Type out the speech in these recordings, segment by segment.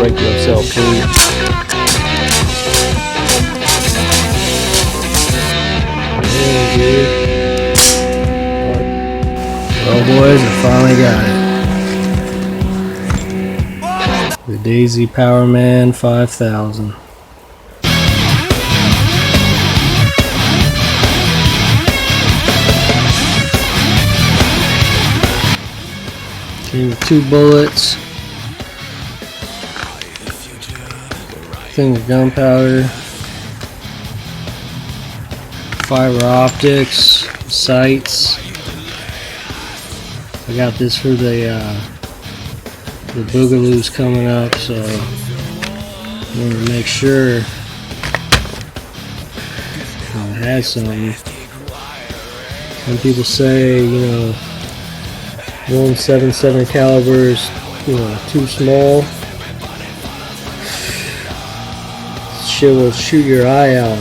Wipe yourself clean. Yeah, dude. Well, boys, I finally got it. The Daisy Powerman 5000. Came with 2 bullets, thing of gunpowder, fiber optics, sights. I got this for the Boogaloo's coming up, so I wanted to make sure I had some. Some people say, you know, 177 caliber is, you know, too small. Shit will shoot your eye out.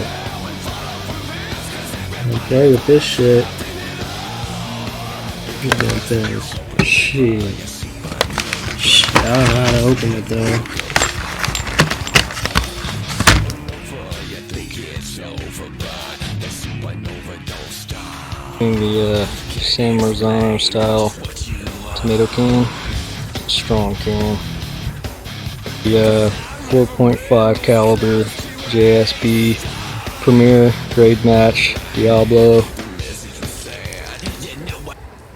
Okay, with this shit. Look at this. Shit. I don't know how to open it though. The San Marzano style tomato can, strong can. The 4.5 caliber JSB Premier grade match Diablo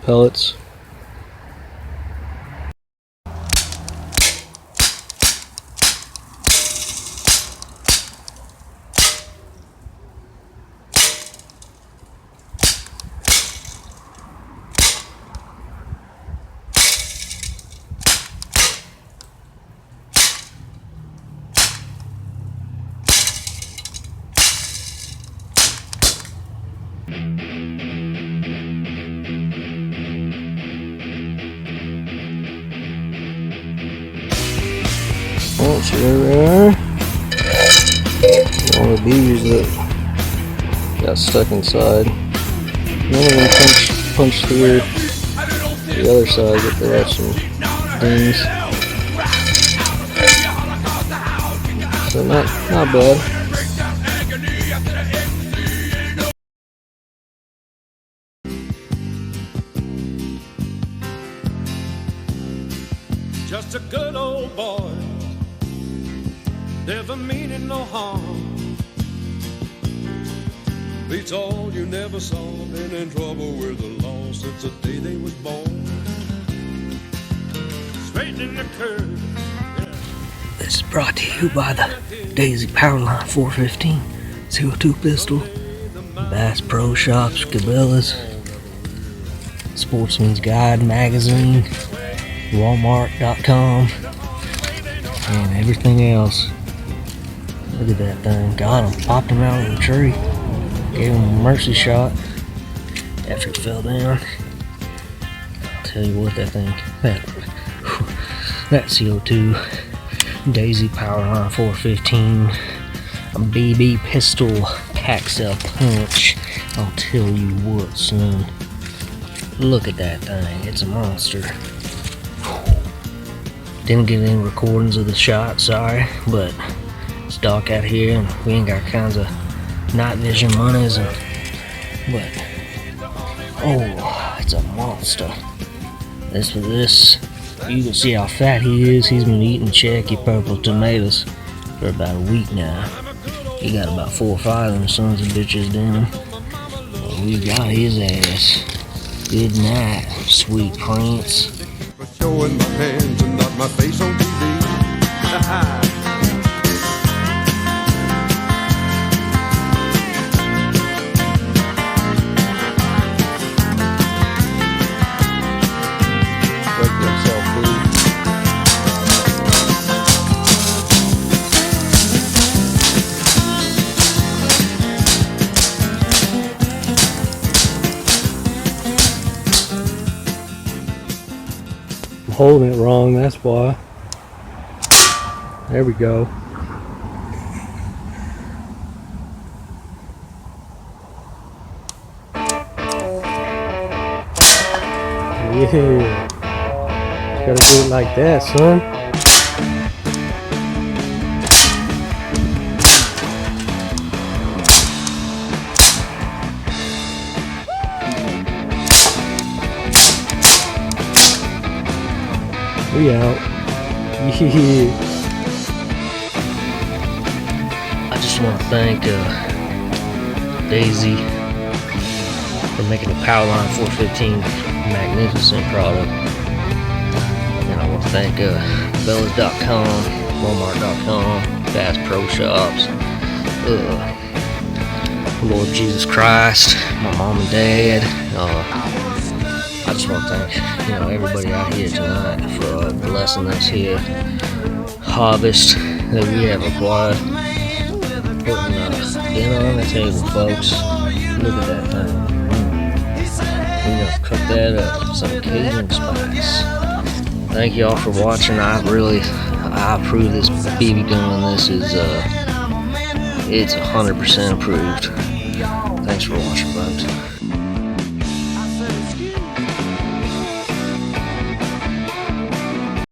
pellets. Oh, so there we are. All the beavers that got stuck inside. None of them punched through the other side, but they have some things. So not bad. Just a good old boy, never meaning no harm. Beats all you never saw, been in trouble with the law since the day they was born. Straightening the curve. Yeah. This is brought to you by the Daisy Powerline 415 CO2 pistol, Bass Pro Shops, Cabela's, Sportsman's Guide magazine, Walmart.com, and everything else. Look at that thing. Got him. Popped him out of the tree. Gave him a mercy shot after he fell down. I'll tell you what, that thing, that CO2 Daisy Powerline 415 BB pistol packs a punch. I'll tell you what, son. Look at that thing. It's a monster. Didn't get any recordings of the shot, sorry, but it's dark out here and we ain't got kinds of night vision monies, but oh, it's a monster. This you can see how fat he is. He's been eating Cherokee purple tomatoes for about a week now. He got about 4 or 5 of them sons of bitches down. Well, we got his ass. Good night, sweet prince. Showing my hands and not my face on TV. Holding it wrong, that's why. There we go. Yeah. You gotta do it like that, son. We out. Yeah. I just want to thank Daisy for making the Powerline 415 magnificent product. And I want to thank Bellas.com, Walmart.com, Bass Pro Shops, Lord Jesus Christ, my mom and dad. I just want to thank everybody out here tonight for blessing us here. Harvest that we have acquired, putting dinner on the table, folks. Look at that thing. We're gonna cook that up with some Cajun spice. Thank y'all for watching. I approve this BB gun. This is it's 100% approved. Thanks for watching, folks.